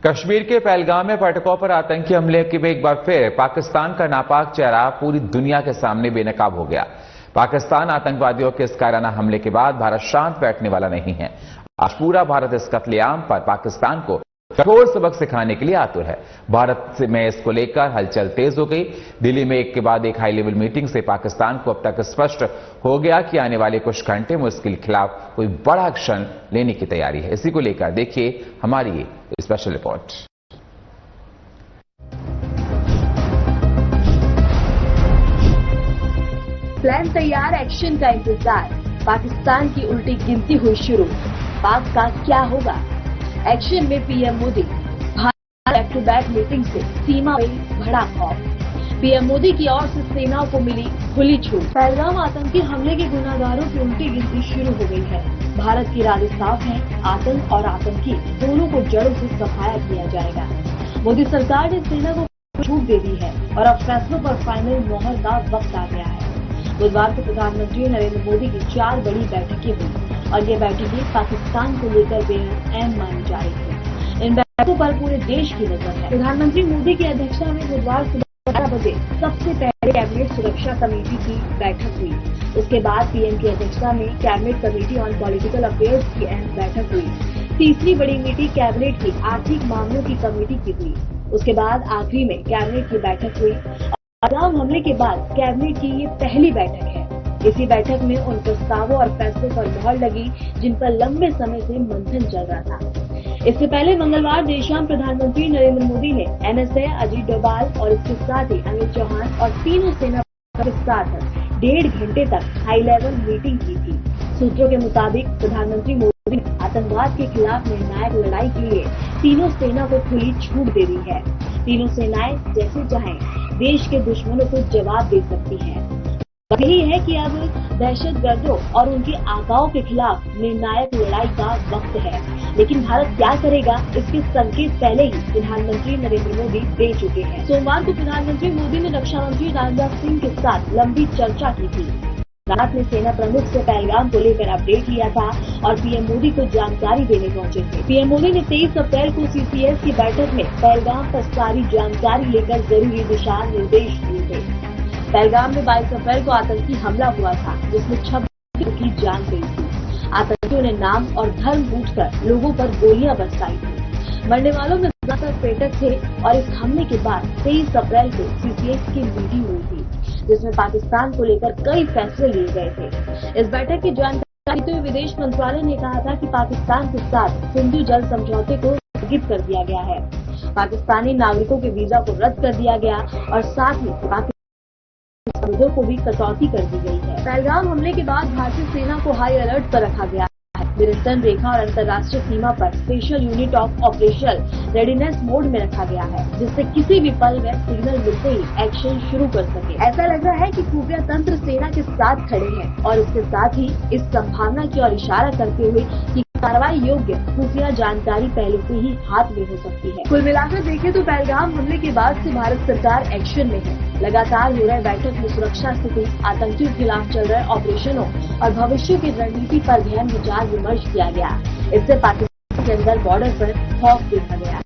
कश्मीर के पहलगाम में पर्यटकों पर आतंकी हमले के एक बार फिर पाकिस्तान का नापाक चेहरा पूरी दुनिया के सामने बेनकाब हो गया। पाकिस्तान आतंकवादियों के इस कायराना हमले के बाद भारत शांत बैठने वाला नहीं है। आज पूरा भारत इस कत्लेआम पर पाकिस्तान को कठोर सबक सिखाने के लिए आतुर है। भारत में इसको लेकर हलचल तेज हो गई। दिल्ली में एक के बाद एक हाई लेवल मीटिंग से पाकिस्तान को अब तक स्पष्ट हो गया कि आने वाले कुछ घंटे में उसके खिलाफ कोई बड़ा एक्शन लेने की तैयारी है। इसी को लेकर देखिए हमारी ये स्पेशल रिपोर्ट। प्लान तैयार, एक्शन का इंतजार। पाकिस्तान की उल्टी गिनती हुई शुरू। पाक का क्या होगा? एक्शन में PM Modi. Bharat back to back meeting से सीमा में बढ़ा खौफ। पीएम मोदी की ओर से सेनाओं को मिली खुली छूट। पहलगाम आतंकी हमले के गुनाहगारों की उल्टी गिनती शुरू हो गई है। भारत की राय साफ है, आतंक और आतंकी दोनों को जड़ों से सफाया किया जाएगा। मोदी सरकार ने सेना को छूट दे दी है और अब फैसलों पर फाइनल मोहर का वक्त आ गया है। बुधवार को प्रधानमंत्री नरेंद्र मोदी की 4 बड़ी बैठकें हुई और ये बैठकें पाकिस्तान को लेकर बेहद अहम मानी जा रही है। इन बैठकों पर पूरे देश की नजर है। प्रधानमंत्री मोदी की अध्यक्षता में बुधवार सुबह 12 बजे सबसे पहले कैबिनेट सुरक्षा कमेटी की बैठक हुई। उसके बाद पीएम की अध्यक्षता में cabinet committee on political affairs की अहम बैठक हुई। तीसरी बड़ी मीटिंग कैबिनेट की आर्थिक मामलों की कमेटी की हुई। उसके बाद आखिरी में कैबिनेट की बैठक हुई। पहलगाम हमले के बाद कैबिनेट की ये पहली बैठक है। इसी बैठक में उन प्रस्तावों और फैसलों पर मोहर लगी जिन पर लंबे समय से मंथन चल रहा था। इससे पहले मंगलवार देर शाम प्रधानमंत्री नरेंद्र मोदी ने एनएसए, अजीत डोभाल और इसके साथ ही अमित चौहान और तीनों सेना के साथ 1.5 घंटे तक हाई लेवल मीटिंग की थी। सूत्रों के मुताबिक प्रधानमंत्री मोदी ने आतंकवाद के खिलाफ निर्णायक लड़ाई के लिए तीनों सेना को खुली छूट दे दी है। तीनों सेनाएं जैसे चाहें देश के दुश्मनों को जवाब दे सकती हैं। यही है कि अब दहशतगर्दों और उनके आकाओं के खिलाफ निर्णायक लड़ाई का वक्त है। लेकिन भारत क्या करेगा, इसके संकेत पहले ही प्रधानमंत्री नरेंद्र मोदी दे चुके हैं। सोमवार को प्रधानमंत्री मोदी ने रक्षा मंत्री राजनाथ सिंह के साथ लंबी चर्चा की थी। राजनाथ ने सेना प्रमुख से पहलगाम को लेकर अपडेट लिया था और पीएम मोदी को जानकारी देने पहुंचे थे। पीएम मोदी ने 23 अप्रैल को सीसीएस की बैठक में पहलगाम पर सारी जानकारी लेकर जरूरी दिशा निर्देश दिए थे। पहलगाम में 22 अप्रैल को आतंकी हमला हुआ था जिसमें 26 लोगों की जान गई थी। आतंकियों ने नाम और धर्म पूछकर लोगों पर गोलियां बरसाई थी। मरने वालों में ज्यादातर पर्यटक थे और इस हमले के बाद 23 अप्रैल को सीसीएस की मीटिंग हुई थी जिसमें पाकिस्तान को लेकर कई फैसले लिए गए थे। इस बैठक की जानकारी देते हुए विदेश मंत्रालय ने कहा था कि पाकिस्तान के साथ सिंधु जल समझौते को स्थगित कर दिया गया है। पाकिस्तानी नागरिकों के वीजा को रद्द कर दिया गया और साथ ही समुद्रों को भी कटौती कर दी गई है। पहलगाम हमले के बाद भारतीय सेना को हाई अलर्ट पर रखा गया है। नियंत्रण रेखा और अंतर्राष्ट्रीय सीमा पर special unit of operational readiness mode में रखा गया है जिससे किसी भी पल में सिग्नल मिलते ही एक्शन शुरू कर सके। ऐसा लग रहा है कि खुफिया तंत्र सेना के साथ खड़े हैं और इसके साथ ही इस संभावना की ओर इशारा करते हुए कि कार्रवाई योग्य खुफिया जानकारी पहले से ही हाथ में हो सकती है। कुल मिलाकर देखें तो पहलगाम हमले के बाद से भारत सरकार एक्शन में है। लगातार हो रहे बैठक में सुरक्षा स्थिति, आतंकियों के खिलाफ चल रहे ऑपरेशनों और भविष्य की रणनीति पर गहन विचार विमर्श किया गया। इससे पाकिस्तान के अंदर बॉर्डर पर खौफ देखा गया।